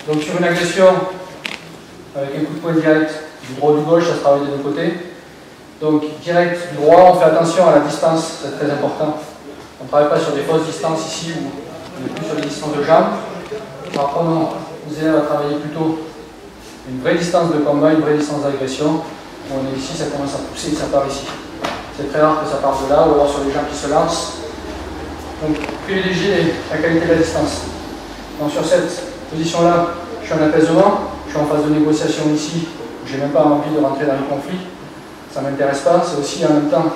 Donc sur une agression, avec un coup de poing direct, du droit ou du gauche, ça se travaille des deux côtés. Donc direct du droit, on fait attention à la distance, c'est très important. On ne travaille pas sur des fausses distances ici, où on est plus sur des distances de jambes. Par contre, nos élèves à travailler plutôt une vraie distance de combat, une vraie distance d'agression. On est ici, ça commence à pousser, ça part ici. C'est très rare que ça parte de là, ou alors sur les gens qui se lancent. Donc privilégier la qualité de la distance. Donc sur cette position-là, je suis en apaisement, je suis en phase de négociation ici, je n'ai même pas envie de rentrer dans le conflit. Ça ne m'intéresse pas, c'est aussi en même temps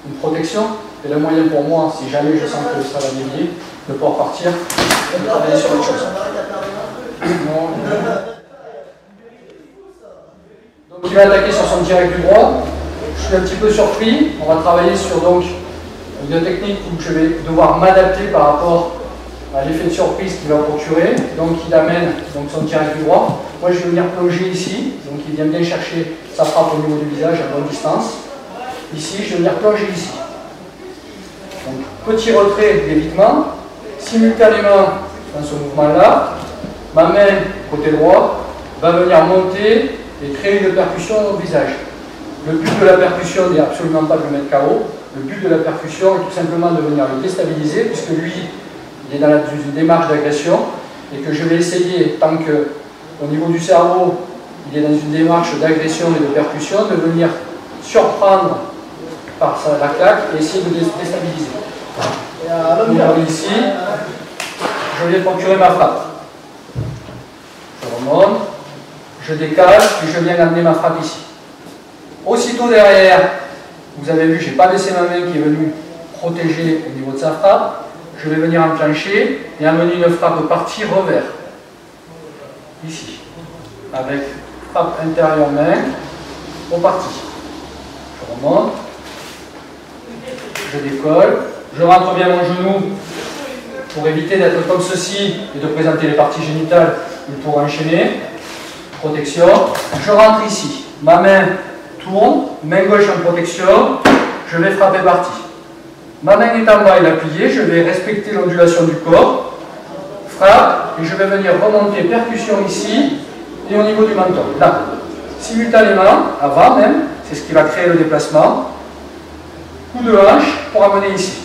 une protection. Et le moyen pour moi, si jamais je sens que ça va dévier, de pouvoir partir et de travailler sur autre chose. Donc il va attaquer sur son direct du droit. Je suis un petit peu surpris. On va travailler sur donc une technique où je vais devoir m'adapter par rapport à l'effet de surprise qu'il va procurer. Donc il amène donc, son direct du droit. Moi je vais venir plonger ici. Donc il vient bien chercher sa frappe au niveau du visage à bonne distance. Ici, je vais venir plonger ici. Donc petit retrait d'évitement. Simultanément, dans ce mouvement-là, ma main côté droit va venir monter et créer une percussion au visage. Le but de la percussion n'est absolument pas de le mettre KO. Le but de la percussion est tout simplement de venir le déstabiliser, puisque lui, il est dans une démarche d'agression, et que je vais essayer, tant qu'au niveau du cerveau, il est dans une démarche d'agression et de percussion, de venir surprendre par la claque et essayer de déstabiliser. Donc ici, je vais procurer ma frappe. Je remonte, je décale, puis je viens amener ma frappe ici. Aussitôt derrière, vous avez vu, je n'ai pas laissé ma main qui est venue protéger au niveau de sa frappe. Je vais venir enclencher et amener une frappe partie revers. Ici. Avec frappe intérieure main, au parti. Je remonte, je décolle, je rentre bien mon genou pour éviter d'être comme ceci et de présenter les parties génitales, mais pour enchaîner. Protection. Je rentre ici. Ma main tourne, main gauche en protection, je vais frapper parti. Ma main est en bas, elle est appuyée, je vais respecter l'ondulation du corps, frappe, et je vais venir remonter percussion ici et au niveau du menton. Là, simultanément, avant même, c'est ce qui va créer le déplacement, coup de hanche pour amener ici.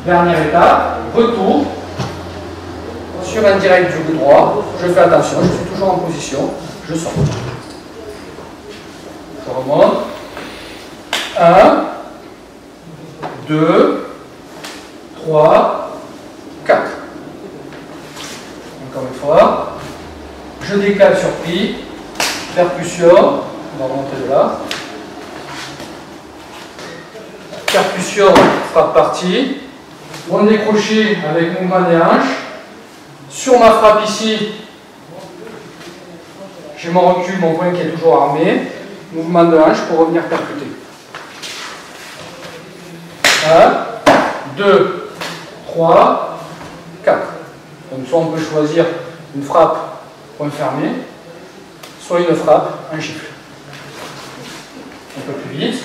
Dernière étape, retour sur un direct du bout droit, je fais attention, je suis toujours en position, je sors. Je remonte. 1, 2, 3, 4. Encore une fois. Je décale surpris. Percussion. On va remonter de là. Percussion, frappe partie. Bon décroché avec mouvement des hanches. Sur ma frappe ici, j'ai mon recul, mon poing qui est toujours armé. Mouvement de hanche pour revenir percuter. 1, 2, 3, 4. Donc soit on peut choisir une frappe point fermé, soit une frappe, un gifle. Un peu plus vite.